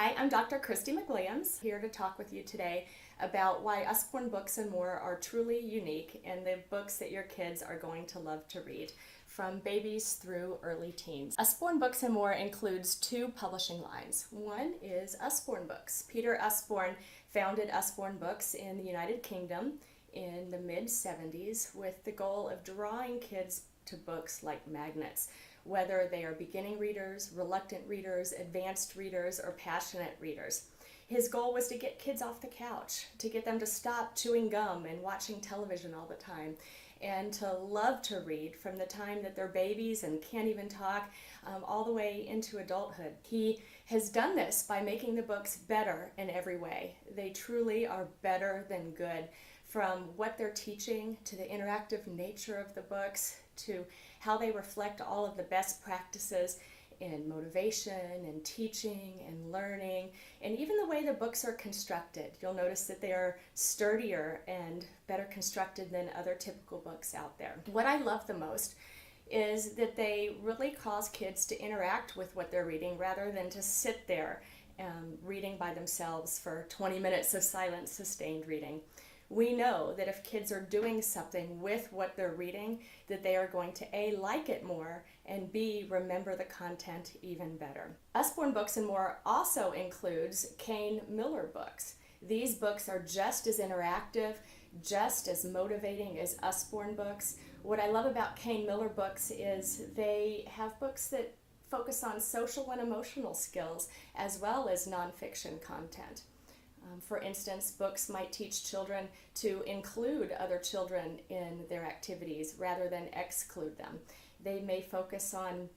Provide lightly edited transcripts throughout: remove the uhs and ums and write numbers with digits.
Hi, I'm Dr. Christie McWilliams, here to talk with you today about why Usborne Books and More are truly unique and the books that your kids are going to love to read, from babies through early teens. Usborne Books and More includes two publishing lines. One is Usborne Books. Peter Usborne founded Usborne Books in the United Kingdom in the mid-70s with the goal of drawing kids to books like magnets, whether they are beginning readers, reluctant readers, advanced readers, or passionate readers. His goal was to get kids off the couch, to get them to stop chewing gum and watching television all the time, and to love to read from the time that they're babies and can't even talk, all the way into adulthood. He has done this by making the books better in every way. They truly are better than good, from what they're teaching to the interactive nature of the books to how they reflect all of the best practices in motivation and teaching and learning, and even the way the books are constructed. You'll notice that they are sturdier and better constructed than other typical books out there. What I love the most is that they really cause kids to interact with what they're reading rather than to sit there reading by themselves for 20 minutes of silent, sustained reading. We know that if kids are doing something with what they're reading, that they are going to A, like it more, and B, remember the content even better. Usborne Books and More also includes Kane Miller books. These books are just as interactive, just as motivating as Usborne books. What I love about Kane Miller books is they have books that focus on social and emotional skills as well as nonfiction content. For instance, books might teach children to include other children in their activities rather than exclude them. They may focus on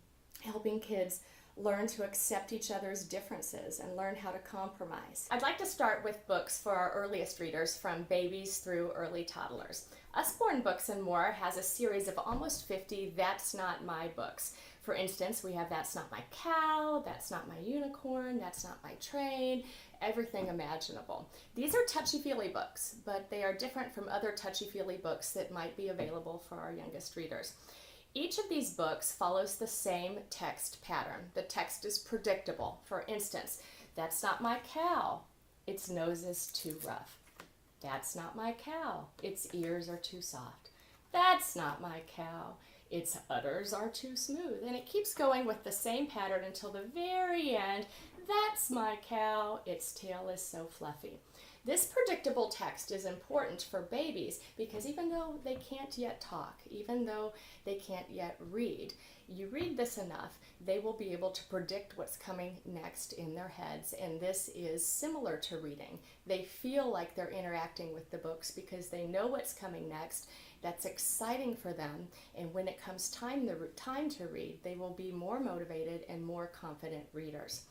helping kids learn to accept each other's differences and learn how to compromise. I'd like to start with books for our earliest readers, from babies through early toddlers. Usborne Books and More has a series of almost 50 That's Not My books. For instance, we have That's Not My Cow, That's Not My Unicorn, That's Not My Train, everything imaginable. These are touchy-feely books, but they are different from other touchy-feely books that might be available for our youngest readers. Each of these books follows the same text pattern. The text is predictable. For instance, That's Not My Cow, its nose is too rough. That's Not My Cow, its ears are too soft. That's Not My Cow, its udders are too smooth. And it keeps going with the same pattern until the very end. That's my cow, its tail is so fluffy. This predictable text is important for babies because even though they can't yet talk, even though they can't yet read, you read this enough, they will be able to predict what's coming next in their heads. And this is similar to reading. They feel like they're interacting with the books because they know what's coming next. That's exciting for them. And when it comes time to read, they will be more motivated and more confident readers.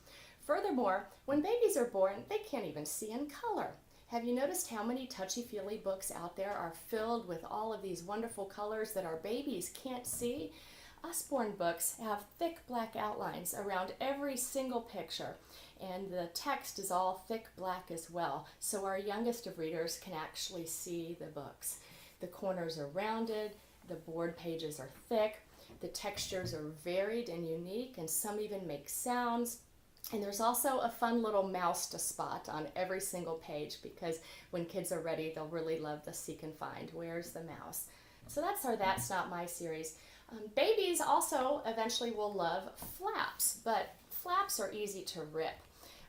Furthermore, when babies are born, they can't even see in color. Have you noticed how many touchy-feely books out there are filled with all of these wonderful colors that our babies can't see? Usborne books have thick black outlines around every single picture, and the text is all thick black as well, so our youngest of readers can actually see the books. The corners are rounded, the board pages are thick, the textures are varied and unique, and some even make sounds. And there's also a fun little mouse to spot on every single page, because when kids are ready, they'll really love the seek and find. Where's the mouse? So that's our That's Not My series. Babies also eventually will love flaps, but flaps are easy to rip.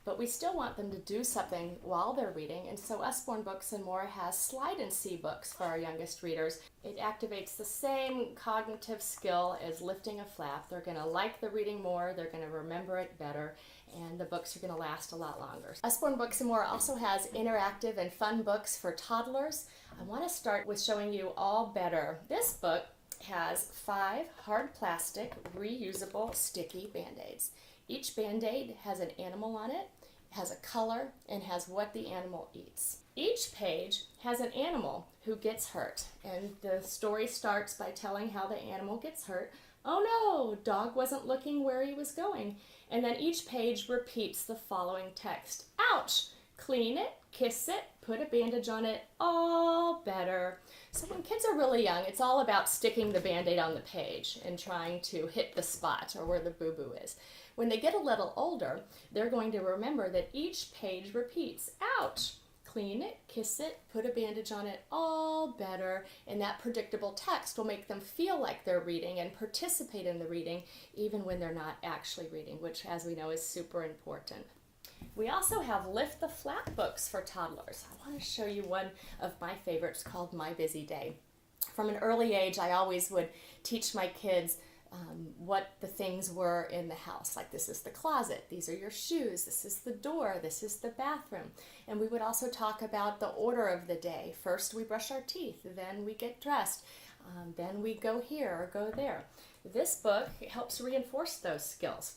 But we still want them to do something while they're reading, and so Usborne Books and More has slide and see books for our youngest readers. It activates the same cognitive skill as lifting a flap. They're going to like the reading more, they're going to remember it better, and the books are going to last a lot longer. Usborne Books and More also has interactive and fun books for toddlers. I want to start with showing you All Better. This book has 5 hard plastic, reusable, sticky Band-Aids. Each Band-Aid has an animal on it, has a color, and has what the animal eats. Each page has an animal who gets hurt, and the story starts by telling how the animal gets hurt. Oh no, dog wasn't looking where he was going. And then each page repeats the following text. Ouch! Clean it, kiss it, put a bandage on it, all better. So when kids are really young, it's all about sticking the Band-Aid on the page and trying to hit the spot or where the boo-boo is. When they get a little older, they're going to remember that each page repeats. Ouch! Clean it, kiss it, put a bandage on it, all better, and that predictable text will make them feel like they're reading and participate in the reading even when they're not actually reading, which, as we know, is super important. We also have Lift the Flap books for toddlers. I want to show you one of my favorites called My Busy Day. From an early age, I always would teach my kids what the things were in the house. Like, this is the closet, these are your shoes, this is the door, this is the bathroom. And we would also talk about the order of the day. First we brush our teeth, then we get dressed, then we go here or go there. This book helps reinforce those skills.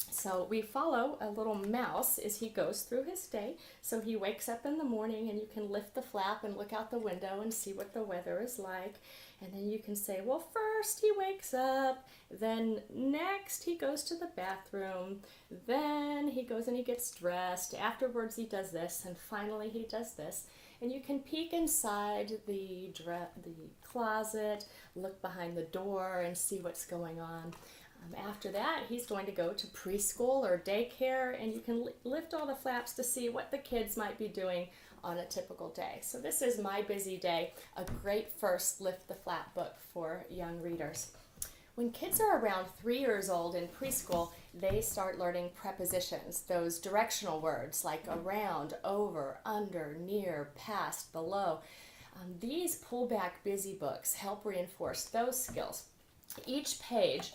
So we follow a little mouse as he goes through his day. So he wakes up in the morning and you can lift the flap and look out the window and see what the weather is like. And then you can say, well, first he wakes up, then next he goes to the bathroom, then he goes and he gets dressed, afterwards he does this, and finally he does this. And you can peek inside the closet, look behind the door and see what's going on. After that, he's going to go to preschool or daycare, and you can lift all the flaps to see what the kids might be doing on a typical day. So this is My Busy Day, a great first Lift the Flap book for young readers. When kids are around 3 years old in preschool, they start learning prepositions, those directional words like around, over, under, near, past, below. These pull-back busy books help reinforce those skills. Each page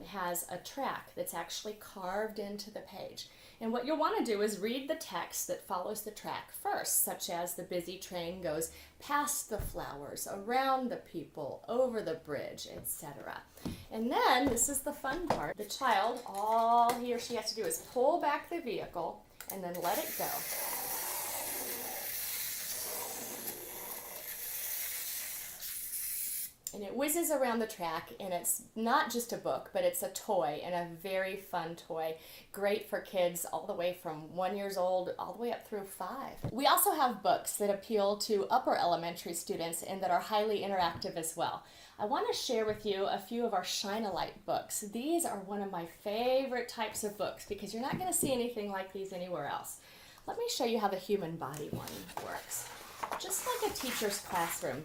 has a track that's actually carved into the page. And what you'll want to do is read the text that follows the track first, such as the busy train goes past the flowers, around the people, over the bridge, etc. And then, this is the fun part, the child, all he or she has to do is pull back the vehicle and then let it go. And it whizzes around the track, and it's not just a book, but it's a toy, and a very fun toy. Great for kids all the way from 1 year old all the way up through 5. We also have books that appeal to upper elementary students and that are highly interactive as well. I want to share with you a few of our Shine-a-Light books. These are one of my favorite types of books because you're not going to see anything like these anywhere else. Let me show you how the human body one works. Just like a teacher's classroom,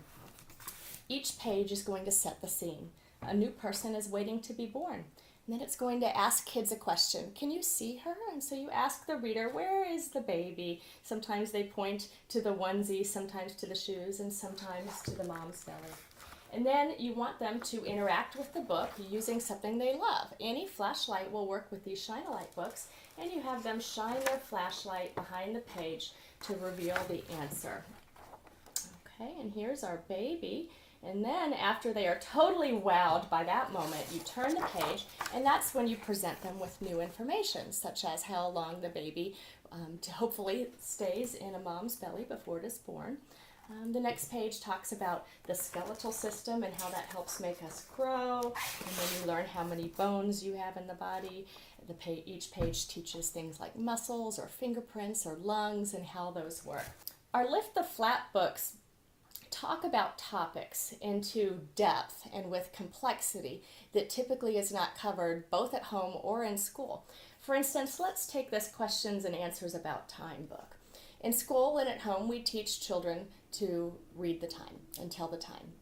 each page is going to set the scene. A new person is waiting to be born. And then it's going to ask kids a question. Can you see her? And so you ask the reader, where is the baby? Sometimes they point to the onesie, sometimes to the shoes, and sometimes to the mom's belly. And then you want them to interact with the book using something they love. Any flashlight will work with these Shine-a-Light books, and you have them shine their flashlight behind the page to reveal the answer. Okay, and here's our baby. And then after they are totally wowed by that moment, you turn the page, and that's when you present them with new information, such as how long the baby hopefully stays in a mom's belly before it is born. The next page talks about the skeletal system and how that helps make us grow. And then you learn how many bones you have in the body. Each page teaches things like muscles or fingerprints or lungs and how those work. Our Lift the Flap books talk about topics into depth and with complexity that typically is not covered both at home or in school. For instance, let's take this questions and answers about time book. In school and at home, we teach children to read the time and tell the time.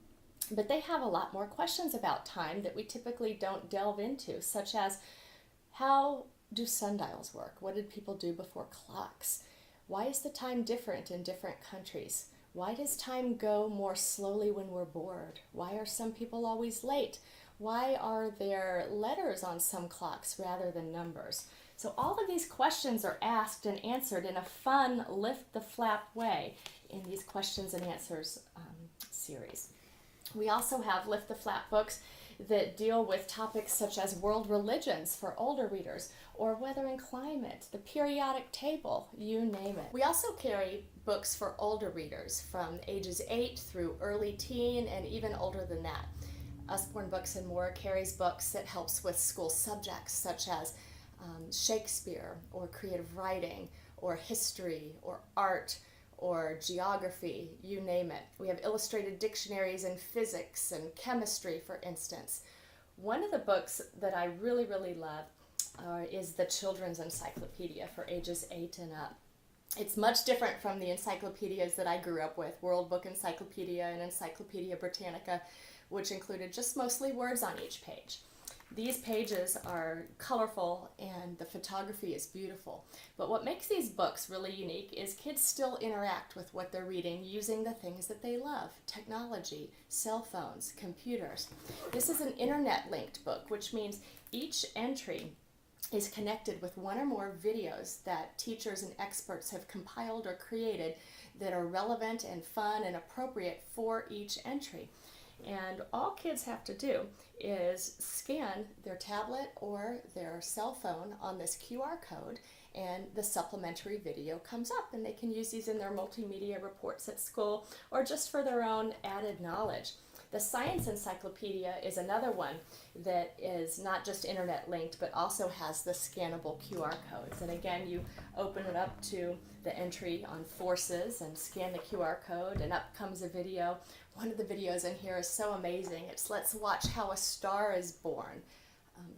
But they have a lot more questions about time that we typically don't delve into, such as how do sundials work? What did people do before clocks? Why is the time different in different countries? Why does time go more slowly when we're bored? Why are some people always late? Why are there letters on some clocks rather than numbers? So all of these questions are asked and answered in a fun, lift the flap way in these questions and answers series. We also have Lift the Flap books that deal with topics such as world religions for older readers, or weather and climate, the periodic table, you name it. We also carry books for older readers from ages 8 through early teen and even older than that. Usborne Books and More carries books that helps with school subjects such as Shakespeare or creative writing or history or art or geography, you name it. We have illustrated dictionaries in physics and chemistry, for instance. One of the books that I really, really love is the Children's Encyclopedia for ages 8 and up. It's much different from the encyclopedias that I grew up with, World Book Encyclopedia and Encyclopedia Britannica, which included just mostly words on each page. These pages are colorful and the photography is beautiful. But what makes these books really unique is kids still interact with what they're reading using the things that they love: technology, cell phones, computers. This is an internet-linked book, which means each entry is connected with one or more videos that teachers and experts have compiled or created that are relevant and fun and appropriate for each entry. And all kids have to do is scan their tablet or their cell phone on this QR code, and the supplementary video comes up, and they can use these in their multimedia reports at school or just for their own added knowledge. The Science Encyclopedia is another one that is not just internet linked, but also has the scannable QR codes. And again, you open it up to the entry on forces and scan the QR code, and up comes a video. One of the videos in here is so amazing. It's "Let's watch how a star is born."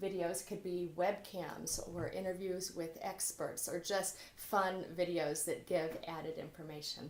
Videos could be webcams or interviews with experts or just fun videos that give added information.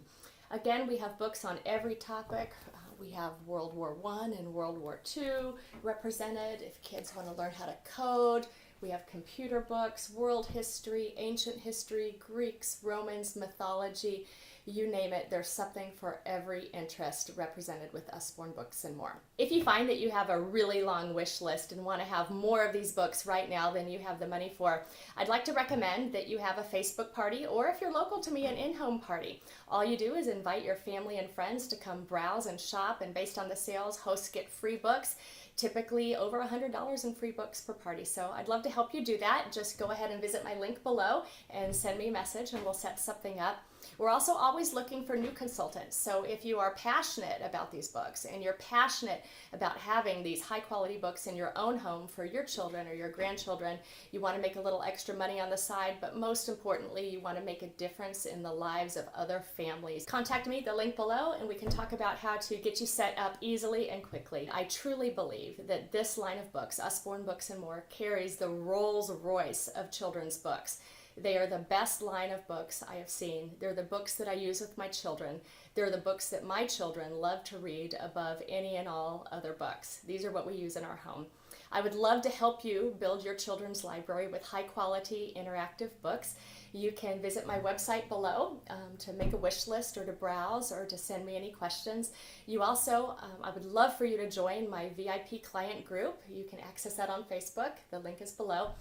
Again, we have books on every topic. We have World War I and World War II represented if kids want to learn how to code. We have computer books, world history, ancient history, Greeks, Romans, mythology, you name it. There's something for every interest represented with Usborne Books and More. If you find that you have a really long wish list and want to have more of these books right now than you have the money for, I'd like to recommend that you have a Facebook party, or if you're local to me, an in-home party. All you do is invite your family and friends to come browse and shop, and based on the sales, hosts get free books. Typically over $100 in free books per party. So I'd love to help you do that. Just go ahead and visit my link below and send me a message and we'll set something up. We're also always looking for new consultants. So if you are passionate about these books and you're passionate about having these high quality books in your own home for your children or your grandchildren, you want to make a little extra money on the side, but most importantly, you want to make a difference in the lives of other families. Contact me at the link below and we can talk about how to get you set up easily and quickly. I truly believe that this line of books, Usborne Books and More, carries the Rolls Royce of children's books. They are the best line of books I have seen. They're the books that I use with my children. They're the books that my children love to read above any and all other books. These are what we use in our home. I would love to help you build your children's library with high quality interactive books. You can visit my website below to make a wish list or to browse or to send me any questions. You also, I would love for you to join my VIP client group. You can access that on Facebook. The link is below.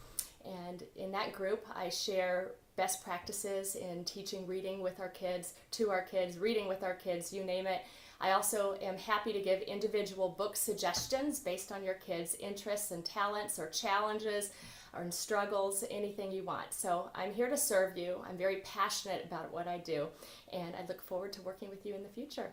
And in that group, I share best practices in teaching reading with our kids, to our kids, reading with our kids, you name it. I also am happy to give individual book suggestions based on your kids' interests and talents or challenges or struggles, anything you want. So I'm here to serve you. I'm very passionate about what I do, and I look forward to working with you in the future.